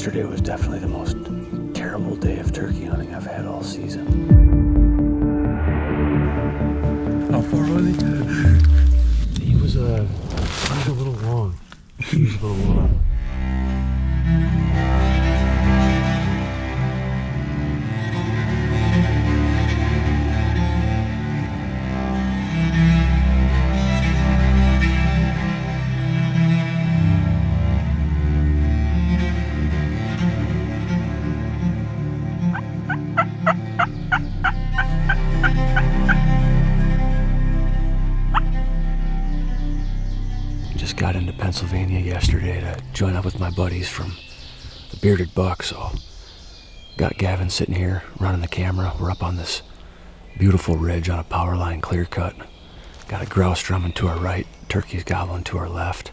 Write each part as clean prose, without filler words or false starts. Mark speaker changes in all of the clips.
Speaker 1: Yesterday was definitely the most terrible day of turkey hunting I've had all season.
Speaker 2: How far was he?
Speaker 1: He was a little long. He was a little long. Just got into Pennsylvania yesterday to join up with my buddies from the Bearded Buck, so got Gavin sitting here running the camera. We're up on this beautiful ridge on a power line clear cut. Got a grouse drumming to our right, turkeys gobbling to our left.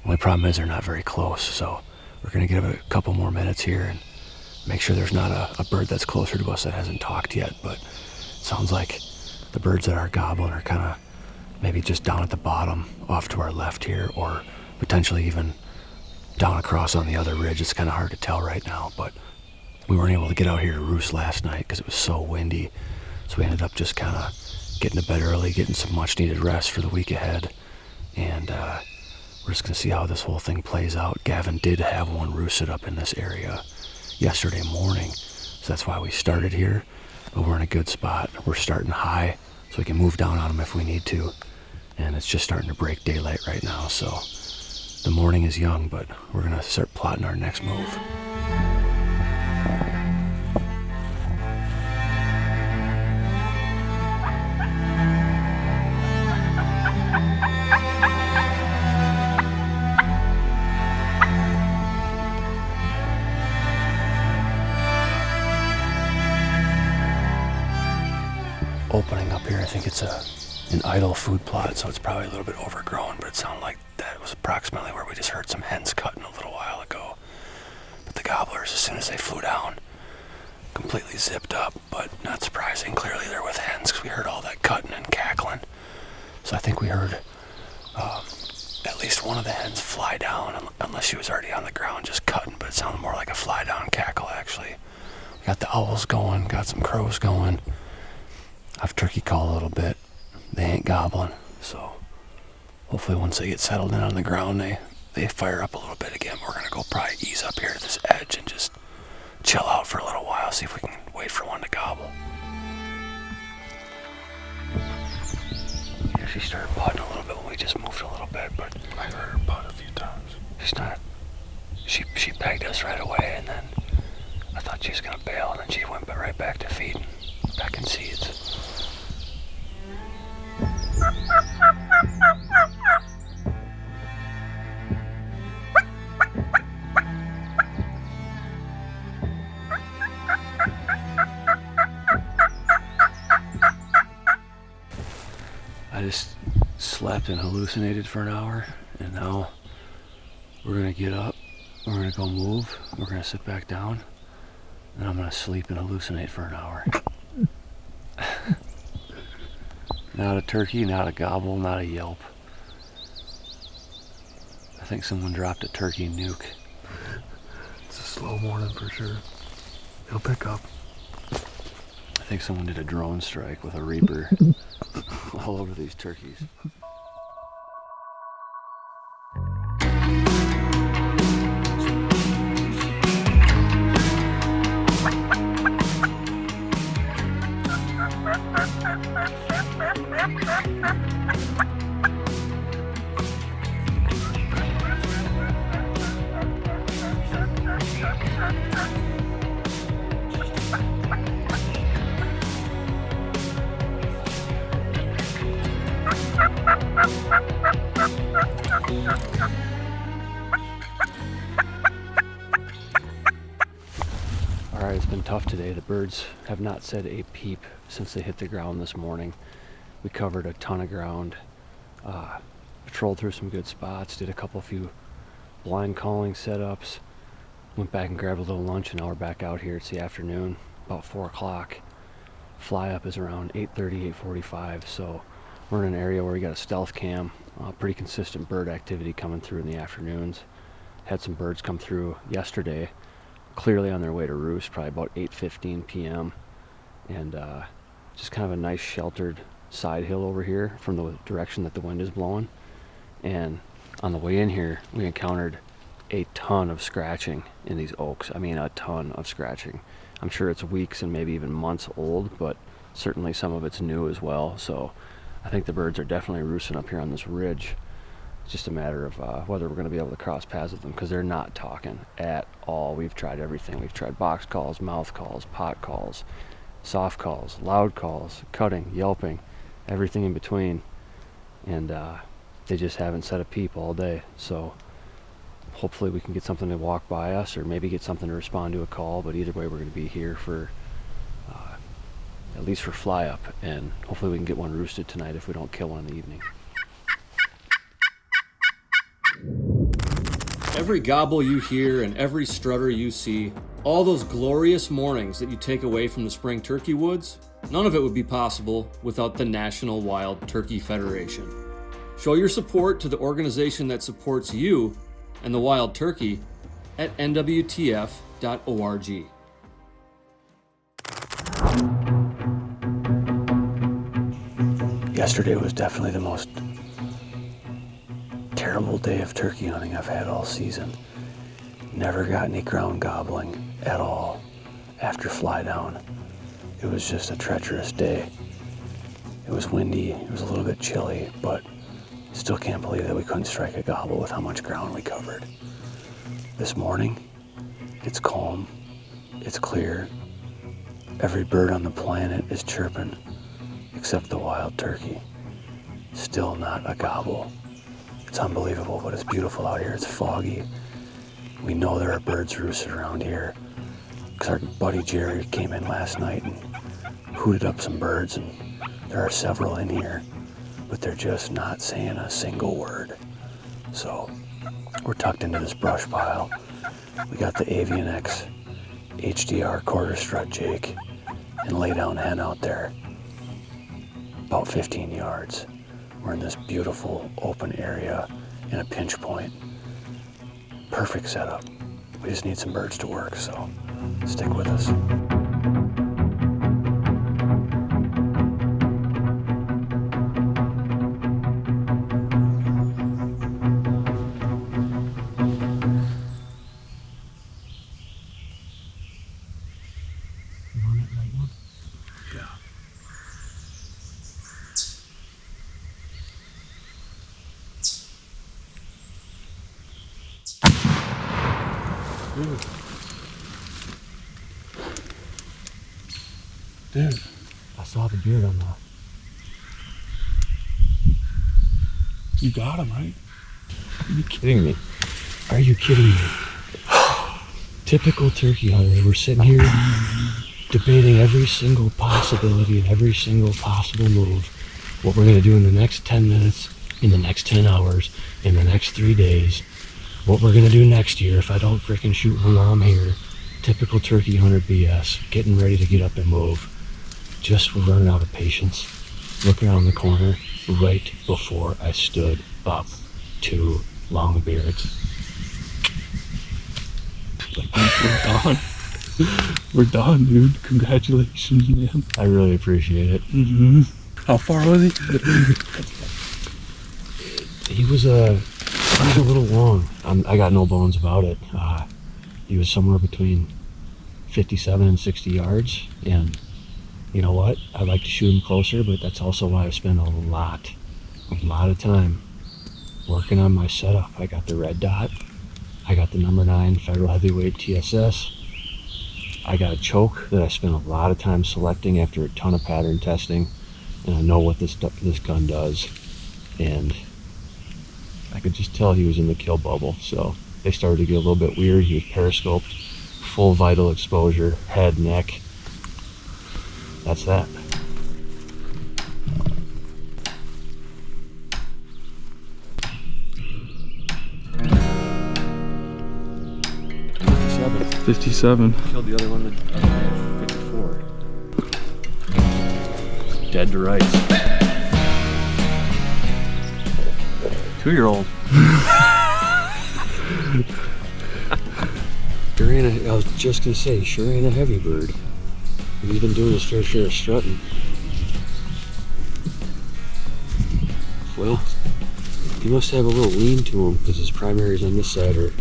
Speaker 1: Only problem is they're not very close, so we're gonna give it a couple more minutes here and make sure there's not a bird that's closer to us that hasn't talked yet, but it sounds like the birds that are gobbling are kind of maybe just down at the bottom off to our left here, or potentially even down across on the other ridge. It's kind of hard to tell right now, but we weren't able to get out here to roost last night because it was so windy. So we ended up just kind of getting to bed early, getting some much needed rest for the week ahead. And we're just gonna see how this whole thing plays out. Gavin did have one roosted up in this area yesterday morning, so that's why we started here. But we're in a good spot. We're starting high, so we can move down on them if we need to. And it's just starting to break daylight right now, so the morning is young, but we're gonna start plotting our next move. Opening up here, I think it's an idle food plot, so it's probably a little bit overgrown, but it sounded like that was approximately where we just heard some hens cutting a little while ago. But the gobblers, as soon as they flew down, completely zipped up, but not surprising. Clearly they're with hens because we heard all that cutting and cackling. So I think we heard at least one of the hens fly down, unless she was already on the ground just cutting, but it sounded more like a fly down cackle actually. We got the owls going, got some crows going. I've turkey called a little bit. They ain't gobbling, so hopefully once they get settled in on the ground, they fire up a little bit again. We're gonna go probably ease up here to this edge and just chill out for a little while, see if we can wait for one to gobble. Yeah, she started butting a little bit when we just moved a little bit, but
Speaker 2: I heard her butt a few times.
Speaker 1: she's not. She pegged us right away, and then I thought she was gonna bail, and then she went right back to feeding, back in seeds. I just slept and hallucinated for an hour, and now we're gonna get up, we're gonna go move, we're gonna sit back down, and I'm gonna sleep and hallucinate for an hour. Not a turkey, not a gobble, not a yelp. I think someone dropped a turkey nuke.
Speaker 2: It's a slow morning for sure. It'll pick up.
Speaker 1: I think someone did a drone strike with a Reaper all over these turkeys. Alright, it's been tough today. The birds have not said a peep since they hit the ground this morning. We covered a ton of ground, patrolled through some good spots, did a few blind calling setups, went back and grabbed a little lunch, and now we're back out here. It's the afternoon, about 4 o'clock. Fly up is around 8:30, 8:45, so we're in an area where we got a stealth cam, pretty consistent bird activity coming through in the afternoons. had some birds come through yesterday, clearly on their way to roost, probably about 8:15 p.m. And just kind of a nice sheltered side hill over here from the direction that the wind is blowing. And on the way in here, we encountered a ton of scratching in these oaks. I mean, a ton of scratching. I'm sure it's weeks and maybe even months old, but certainly some of it's new as well. So I think the birds are definitely roosting up here on this ridge. It's just a matter of whether we're going to be able to cross paths with them, because they're not talking at all. We've tried everything. We've tried box calls, mouth calls, pot calls, soft calls, loud calls, cutting, yelping, everything in between. And they just haven't said a peep all day. So hopefully we can get something to walk by us, or maybe get something to respond to a call. But either way, we're going to be here for at least for fly up, and hopefully we can get one roosted tonight if we don't kill one in the evening.
Speaker 3: Every gobble you hear and every strutter you see, all those glorious mornings that you take away from the spring turkey woods, none of it would be possible without the National Wild Turkey Federation. Show your support to the organization that supports you and the wild turkey at nwtf.org.
Speaker 1: Yesterday was definitely the most terrible day of turkey hunting I've had all season. Never got any ground gobbling at all after fly down. It was just a treacherous day. It was windy, it was a little bit chilly, but still can't believe that we couldn't strike a gobble with how much ground we covered. This morning, it's calm, it's clear. Every bird on the planet is chirping, except the wild turkey. Still not a gobble. It's unbelievable, but it's beautiful out here. It's foggy. We know there are birds roosted around here, because our buddy Jerry came in last night and hooted up some birds, and there are several in here, but they're just not saying a single word. So we're tucked into this brush pile. We got the Avian X HDR quarter strut Jake and lay down hen out there, about 15 yards. We're in this beautiful open area in a pinch point. Perfect setup. We just need some birds to work, so stick with us.
Speaker 2: Dude,
Speaker 1: I saw the beard on the...
Speaker 2: you got him, right?
Speaker 1: Are you kidding me? Are you kidding me? Typical turkey hunter. We're sitting here debating every single possibility and every single possible move. What we're going to do in the next 10 minutes, in the next 10 hours, in the next 3 days. What we're going to do next year if I don't freaking shoot one while I'm here. Typical turkey hunter BS. Getting ready to get up and move. Just running out of patience. Look around the corner right before I stood up. 2 long beards.
Speaker 2: We're done. We're done, dude. Congratulations, man.
Speaker 1: I really appreciate it.
Speaker 2: Mm-hmm. How far was he?
Speaker 1: He was a little long. I got no bones about it. He was somewhere between 57 and 60 yards, and you know what? I'd like to shoot him closer, but that's also why I've spent a lot of time working on my setup. I got the red dot. I got the number 9 Federal Heavyweight TSS. I got a choke that I spent a lot of time selecting after a ton of pattern testing, and I know what this gun does. And I could just tell he was in the kill bubble, so they started to get a little bit weird. He was periscoped, full vital exposure, head, neck. That's that. $57.
Speaker 2: 57.
Speaker 1: Killed the other one at 54. Dead to rights. 2-year-old. Sure ain't I was just gonna say, sure ain't a heavy bird. He's been doing his fair share of strutting. Well, he must have a little lean to him because his primaries on this side are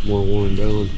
Speaker 1: more worn down.